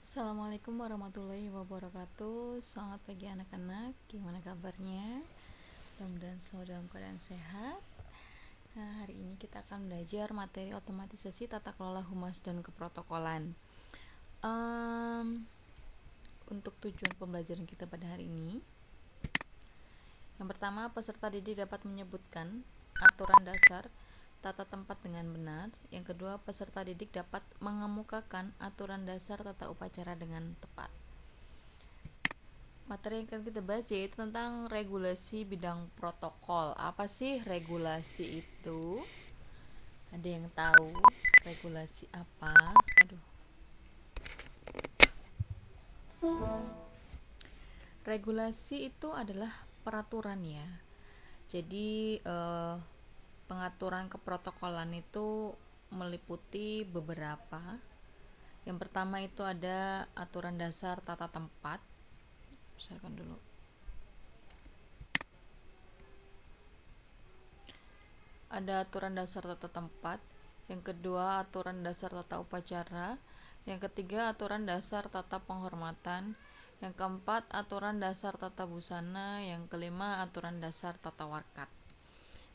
Assalamualaikum warahmatullahi wabarakatuh. Selamat pagi anak-anak. Gimana kabarnya? Mudah-mudahan selalu dalam keadaan sehat. Nah, hari ini kita akan belajar materi otomatisasi tata kelola humas dan keprotokolan. Untuk tujuan pembelajaran kita pada hari ini, yang pertama, peserta didik dapat menyebutkan aturan dasar tata tempat dengan benar. Yang kedua, peserta didik dapat mengemukakan aturan dasar tata upacara dengan tepat. Materi yang akan kita bahas yaitu tentang regulasi bidang protokol. Apa sih regulasi itu? Ada yang tahu regulasi apa? Regulasi itu adalah peraturan ya. Jadi pengaturan keprotokolan itu meliputi beberapa. Yang pertama itu ada aturan dasar tata tempat. Besarkan dulu. Ada aturan dasar tata tempat. Yang kedua, aturan dasar tata upacara. Yang ketiga, aturan dasar tata penghormatan. Yang keempat, aturan dasar tata busana. Yang kelima, aturan dasar tata warkat.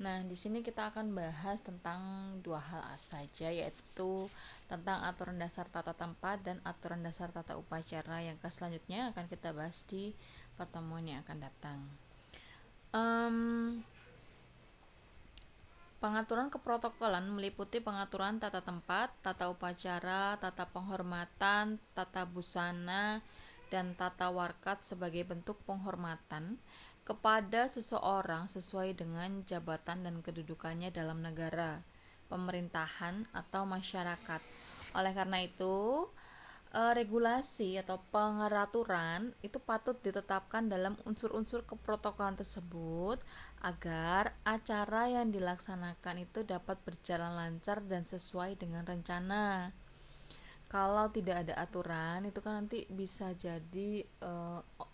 Nah, di sini kita akan bahas tentang dua hal saja, yaitu tentang aturan dasar tata tempat dan aturan dasar tata upacara. Yang selanjutnya akan kita bahas di pertemuan yang akan datang. Pengaturan keprotokolan meliputi pengaturan tata tempat, tata upacara, tata penghormatan, tata busana, dan tata warkat sebagai bentuk penghormatan kepada seseorang sesuai dengan jabatan dan kedudukannya dalam negara, pemerintahan, atau masyarakat. Oleh karena itu, regulasi atau pengeraturan itu patut ditetapkan dalam unsur-unsur keprotokolan tersebut agar acara yang dilaksanakan itu dapat berjalan lancar dan sesuai dengan rencana. Kalau tidak ada aturan itu kan nanti bisa jadi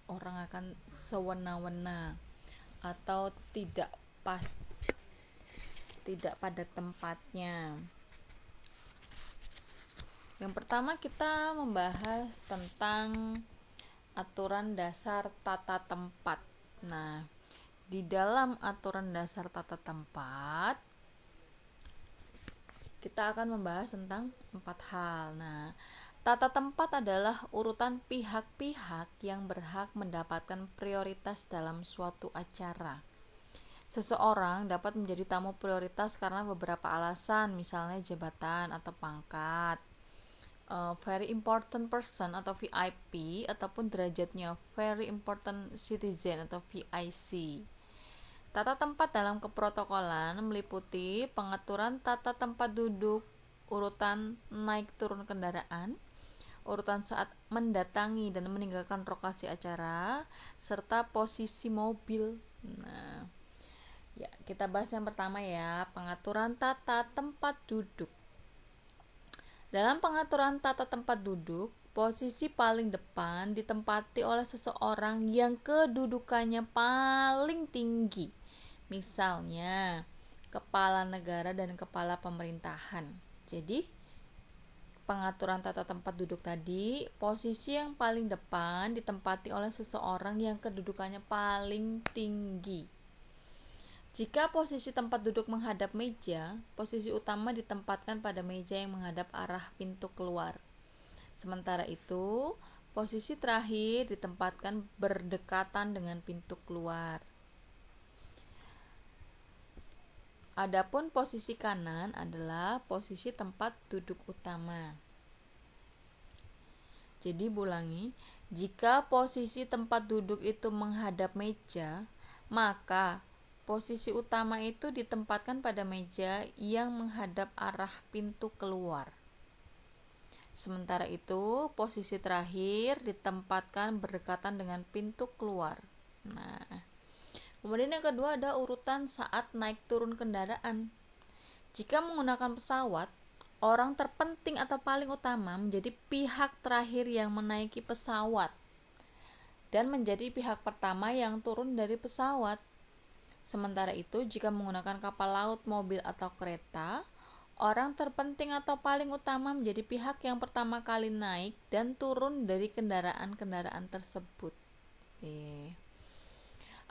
orang akan sewena-wena atau tidak pada tempatnya. Yang pertama kita membahas tentang aturan dasar tata tempat. Nah, di dalam aturan dasar tata tempat kita akan membahas tentang 4 hal. Nah, tata tempat adalah urutan pihak-pihak yang berhak mendapatkan prioritas dalam suatu acara. Seseorang dapat menjadi tamu prioritas karena beberapa alasan, misalnya jabatan atau pangkat, very important person atau VIP, ataupun derajatnya very important citizen atau VIC. Tata tempat dalam keprotokolan meliputi pengaturan tata tempat duduk, urutan naik turun kendaraan, urutan saat mendatangi dan meninggalkan lokasi acara, serta posisi mobil. Nah, ya, kita bahas yang pertama ya, pengaturan tata tempat duduk. Dalam pengaturan tata tempat duduk, posisi paling depan ditempati oleh seseorang yang kedudukannya paling tinggi. Misalnya, kepala negara dan kepala pemerintahan. Jadi, pengaturan tata tempat duduk tadi, posisi yang paling depan ditempati oleh seseorang yang kedudukannya paling tinggi. Jika posisi tempat duduk menghadap meja, posisi utama ditempatkan pada meja yang menghadap arah pintu keluar. Sementara itu, posisi terakhir ditempatkan berdekatan dengan pintu keluar. Adapun posisi kanan adalah posisi tempat duduk utama. Jadi ulangi, jika posisi tempat duduk itu menghadap meja, maka posisi utama itu ditempatkan pada meja yang menghadap arah pintu keluar. Sementara itu, posisi terakhir ditempatkan berdekatan dengan pintu keluar. Nah, kemudian yang kedua ada urutan saat naik turun kendaraan. Jika menggunakan pesawat, orang terpenting atau paling utama menjadi pihak terakhir yang menaiki pesawat dan menjadi pihak pertama yang turun dari pesawat. Sementara itu, jika menggunakan kapal laut, mobil, atau kereta, Orang terpenting atau paling utama menjadi pihak yang pertama kali naik dan turun dari kendaraan-kendaraan tersebut.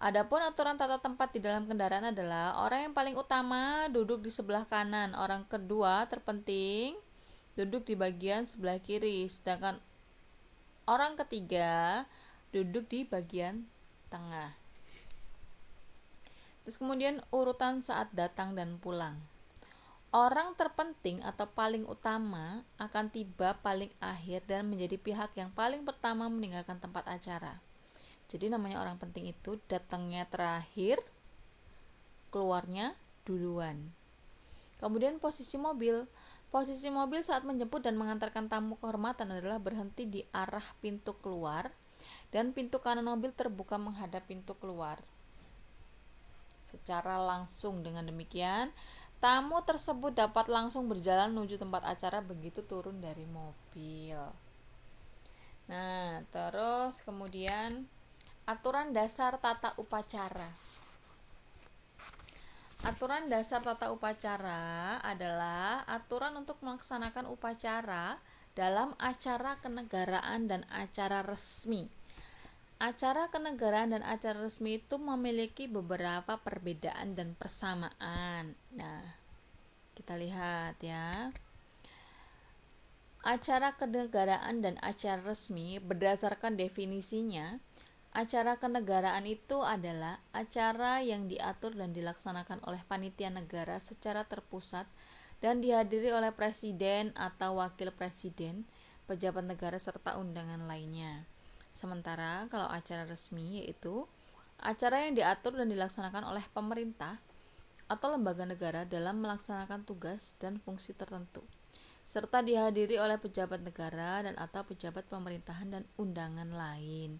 Adapun aturan tata tempat di dalam kendaraan adalah orang yang paling utama duduk di sebelah kanan, orang kedua terpenting duduk di bagian sebelah kiri, sedangkan orang ketiga duduk di bagian tengah. Terus kemudian urutan saat datang dan pulang. Orang terpenting atau paling utama akan tiba paling akhir dan menjadi pihak yang paling pertama meninggalkan tempat acara. Jadi namanya orang penting itu datangnya terakhir, keluarnya duluan. Kemudian posisi mobil. Posisi mobil saat menjemput dan mengantarkan tamu kehormatan adalah berhenti di arah pintu keluar dan pintu kanan mobil terbuka menghadap pintu keluar secara langsung. Dengan demikian, tamu tersebut dapat langsung berjalan menuju tempat acara begitu turun dari mobil. Nah, terus kemudian aturan dasar tata upacara. Aturan dasar tata upacara adalah aturan untuk melaksanakan upacara dalam acara kenegaraan dan acara resmi. Acara kenegaraan dan acara resmi itu memiliki beberapa perbedaan dan persamaan. Nah, kita lihat ya. Acara kenegaraan dan acara resmi berdasarkan definisinya, acara kenegaraan itu adalah acara yang diatur dan dilaksanakan oleh panitia negara secara terpusat dan dihadiri oleh presiden atau wakil presiden, pejabat negara serta undangan lainnya. Sementara kalau acara resmi yaitu acara yang diatur dan dilaksanakan oleh pemerintah atau lembaga negara dalam melaksanakan tugas dan fungsi tertentu, serta dihadiri oleh pejabat negara dan atau pejabat pemerintahan dan undangan lain.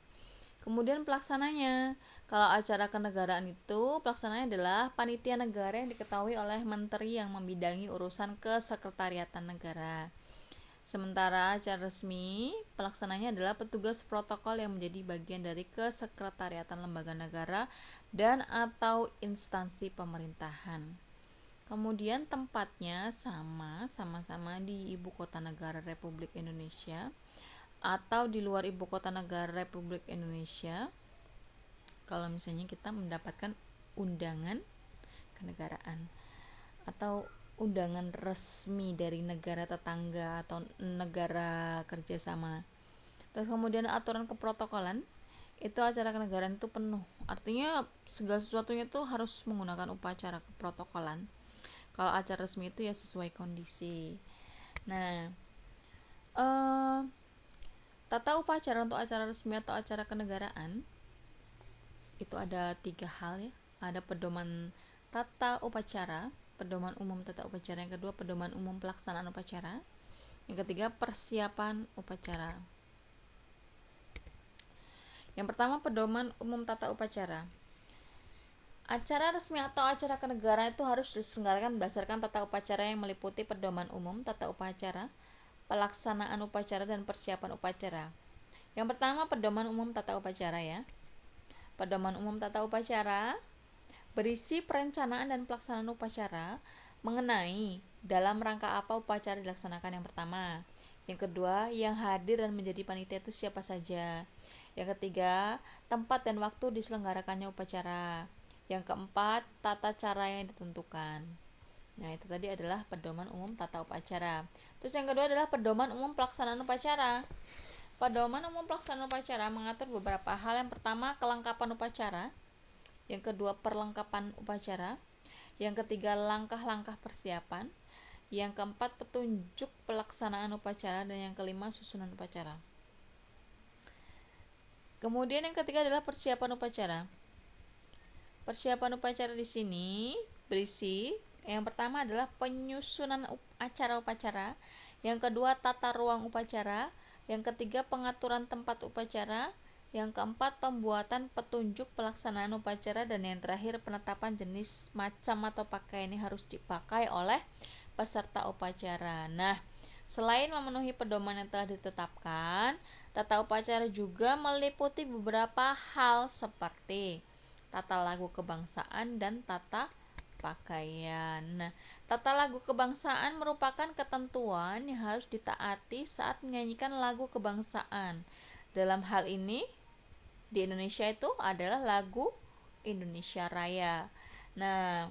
Kemudian pelaksananya, kalau acara kenegaraan itu pelaksananya adalah panitia negara yang diketahui oleh menteri yang membidangi urusan kesekretariatan negara. Sementara acara resmi, pelaksananya adalah petugas protokol yang menjadi bagian dari kesekretariatan lembaga negara dan atau instansi pemerintahan. Kemudian tempatnya sama-sama di Ibu Kota Negara Republik Indonesia atau di luar Ibu Kota Negara Republik Indonesia kalau misalnya kita mendapatkan undangan kenegaraan atau undangan resmi dari negara tetangga atau negara kerjasama. Terus kemudian aturan keprotokolan, itu acara kenegaraan itu penuh, artinya segala sesuatunya itu harus menggunakan upacara keprotokolan. Kalau acara resmi itu ya sesuai kondisi. Nah, tata upacara untuk acara resmi atau acara kenegaraan itu ada 3 hal ya. Ada pedoman tata upacara, pedoman umum tata upacara, yang kedua pedoman umum pelaksanaan upacara, yang ketiga persiapan upacara. Yang pertama pedoman umum tata upacara. Acara resmi atau acara kenegaraan itu harus diselenggarakan berdasarkan tata upacara yang meliputi pedoman umum tata upacara, pelaksanaan upacara dan persiapan upacara. Yang pertama pedoman umum tata upacara ya. Pedoman umum tata upacara berisi perencanaan dan pelaksanaan upacara mengenai dalam rangka apa upacara dilaksanakan yang pertama. Yang kedua, yang hadir dan menjadi panitia itu siapa saja. Yang ketiga, tempat dan waktu diselenggarakannya upacara. Yang keempat, tata cara yang ditentukan. Nah, itu tadi adalah pedoman umum tata upacara. Terus yang kedua adalah pedoman umum pelaksanaan upacara. Pedoman umum pelaksanaan upacara mengatur beberapa hal. Yang pertama, kelengkapan upacara. Yang kedua, perlengkapan upacara. Yang ketiga, langkah-langkah persiapan. Yang keempat, petunjuk pelaksanaan upacara. Dan yang kelima, susunan upacara. Kemudian yang ketiga adalah persiapan upacara. Persiapan upacara di sini berisi yang pertama adalah penyusunan acara upacara, yang kedua tata ruang upacara, yang ketiga pengaturan tempat upacara, yang keempat pembuatan petunjuk pelaksanaan upacara, dan yang terakhir penetapan jenis macam atau pakaian yang harus dipakai oleh peserta upacara. Nah, selain memenuhi pedoman yang telah ditetapkan, tata upacara juga meliputi beberapa hal seperti tata lagu kebangsaan dan tata pakaian. Nah, Tata lagu kebangsaan merupakan ketentuan yang harus ditaati saat menyanyikan lagu kebangsaan. Dalam hal ini, di Indonesia itu adalah lagu Indonesia Raya. Nah,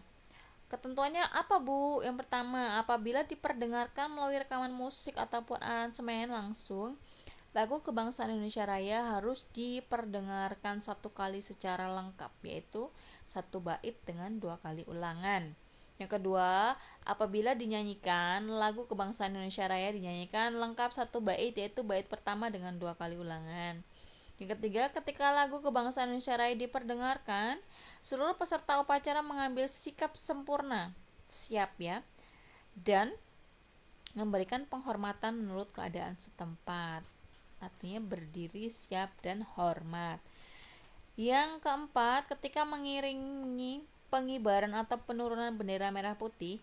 ketentuannya apa, Bu? Yang pertama, apabila diperdengarkan melalui rekaman musik ataupun aransemen langsung, lagu kebangsaan Indonesia Raya harus diperdengarkan satu kali secara lengkap, yaitu satu bait dengan 2 kali ulangan. Yang kedua, apabila dinyanyikan lagu kebangsaan Indonesia Raya dinyanyikan lengkap satu bait, yaitu bait pertama dengan 2 kali ulangan. Yang ketiga, ketika lagu kebangsaan Indonesia Raya diperdengarkan, seluruh peserta upacara mengambil sikap sempurna, siap ya, dan memberikan penghormatan menurut keadaan setempat. Artinya berdiri, siap, dan hormat. Yang keempat, ketika mengiringi pengibaran atau penurunan bendera merah putih,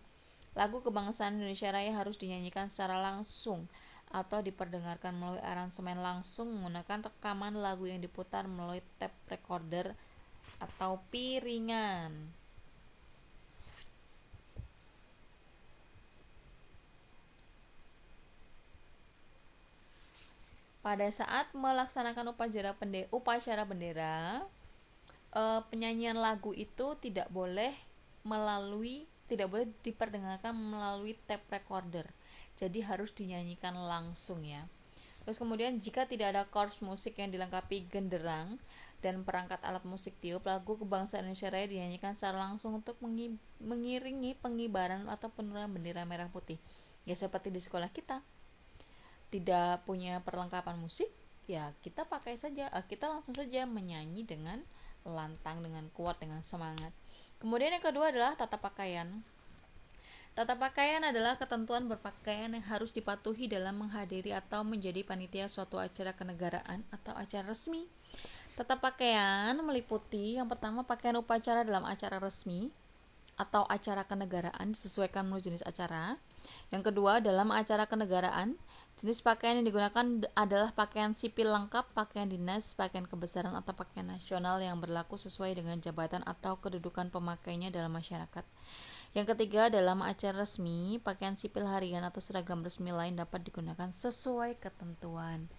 lagu kebangsaan Indonesia Raya harus dinyanyikan secara langsung atau diperdengarkan melalui aransemen langsung menggunakan rekaman lagu yang diputar melalui tape recorder atau piringan. Pada saat melaksanakan upacara bendera, penyanyian lagu itu tidak boleh diperdengarkan melalui tape recorder. Jadi harus dinyanyikan langsung ya. Terus kemudian jika tidak ada korps musik yang dilengkapi genderang dan perangkat alat musik tiup, lagu kebangsaan Indonesia Raya dinyanyikan secara langsung untuk mengiringi pengibaran atau penurunan bendera merah putih. Ya seperti di sekolah kita. Tidak punya perlengkapan musik, ya kita langsung saja menyanyi dengan lantang, dengan kuat, dengan semangat. Kemudian yang kedua adalah tata pakaian. Tata pakaian adalah ketentuan berpakaian yang harus dipatuhi dalam menghadiri atau menjadi panitia suatu acara kenegaraan atau acara resmi. Tata pakaian meliputi yang pertama pakaian upacara dalam acara resmi atau acara kenegaraan disesuaikan menurut jenis acara. Yang kedua, dalam acara kenegaraan, jenis pakaian yang digunakan adalah pakaian sipil lengkap, pakaian dinas, pakaian kebesaran atau pakaian nasional yang berlaku sesuai dengan jabatan atau kedudukan pemakainya dalam masyarakat. Yang ketiga, dalam acara resmi, pakaian sipil harian atau seragam resmi lain dapat digunakan sesuai ketentuan.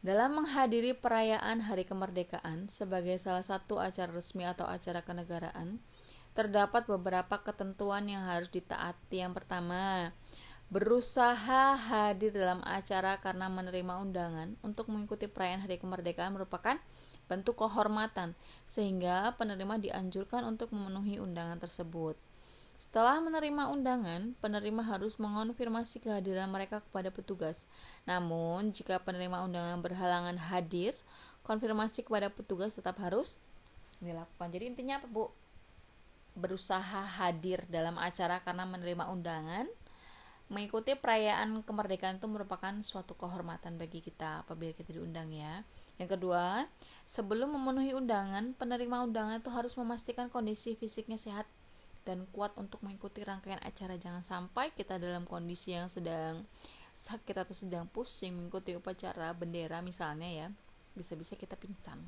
Dalam menghadiri perayaan Hari Kemerdekaan sebagai salah satu acara resmi atau acara kenegaraan, terdapat beberapa ketentuan yang harus ditaati. Yang pertama, berusaha hadir dalam acara karena menerima undangan untuk mengikuti perayaan Hari Kemerdekaan merupakan bentuk kehormatan, sehingga penerima dianjurkan untuk memenuhi undangan tersebut. Setelah menerima undangan, penerima harus mengonfirmasi kehadiran mereka kepada petugas. Namun, jika penerima undangan berhalangan hadir, konfirmasi kepada petugas tetap harus dilakukan. Jadi intinya apa, Bu? Berusaha hadir dalam acara karena menerima undangan. Mengikuti perayaan kemerdekaan itu merupakan suatu kehormatan bagi kita apabila kita diundang ya. Yang kedua, sebelum memenuhi undangan, penerima undangan itu harus memastikan kondisi fisiknya sehat dan kuat untuk mengikuti rangkaian acara. Jangan sampai kita dalam kondisi yang sedang sakit atau sedang pusing mengikuti upacara bendera misalnya ya, bisa-bisa kita pingsan.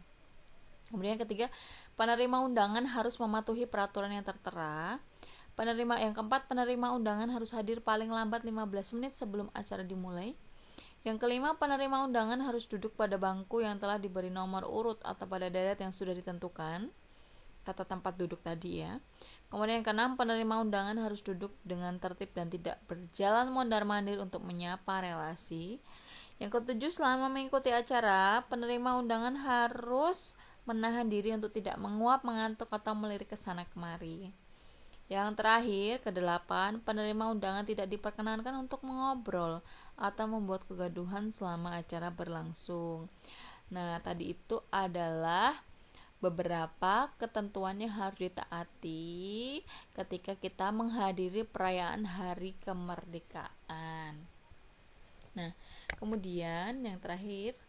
Kemudian yang ketiga, penerima undangan harus mematuhi peraturan yang tertera. Yang keempat, penerima undangan harus hadir paling lambat 15 menit sebelum acara dimulai. Yang kelima, penerima undangan harus duduk pada bangku yang telah diberi nomor urut atau pada deret yang sudah ditentukan. Tata tempat duduk tadi ya. Kemudian yang keenam, penerima undangan harus duduk dengan tertib dan tidak berjalan mondar-mandir untuk menyapa relasi. Yang ketujuh, selama mengikuti acara, penerima undangan harus menahan diri untuk tidak menguap, mengantuk, atau melirik ke sana kemari. Yang terakhir, kedelapan, penerima undangan tidak diperkenankan untuk mengobrol atau membuat kegaduhan selama acara berlangsung. Nah, tadi itu adalah beberapa ketentuan yang harus ditaati ketika kita menghadiri perayaan Hari Kemerdekaan. Nah, kemudian yang terakhir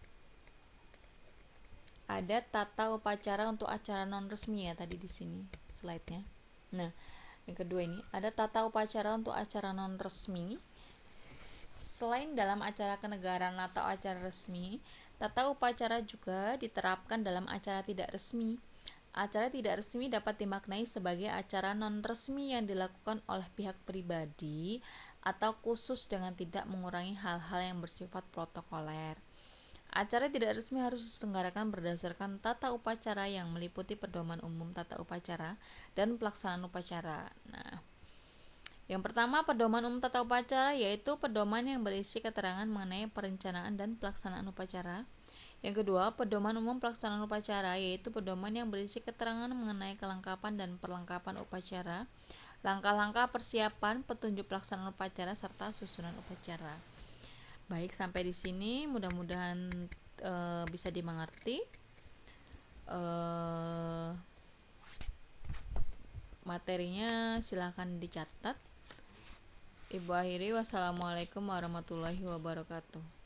ada tata upacara untuk acara non resmi ya tadi di sini slide-nya. Nah, yang kedua ini ada tata upacara untuk acara non resmi. Selain dalam acara kenegaraan atau acara resmi, tata upacara juga diterapkan dalam acara tidak resmi. Acara tidak resmi dapat dimaknai sebagai acara non-resmi yang dilakukan oleh pihak pribadi atau khusus dengan tidak mengurangi hal-hal yang bersifat protokoler. Acara tidak resmi harus diselenggarakan berdasarkan tata upacara yang meliputi pedoman umum tata upacara dan pelaksanaan upacara. Nah, yang pertama, pedoman umum tata upacara yaitu pedoman yang berisi keterangan mengenai perencanaan dan pelaksanaan upacara. Yang kedua, pedoman umum pelaksanaan upacara yaitu pedoman yang berisi keterangan mengenai kelengkapan dan perlengkapan upacara, langkah-langkah persiapan, petunjuk pelaksanaan upacara, serta susunan upacara. Baik, sampai di sini mudah-mudahan bisa dimengerti. Materinya silahkan dicatat. Ibu akhiri, wassalamualaikum warahmatullahi wabarakatuh.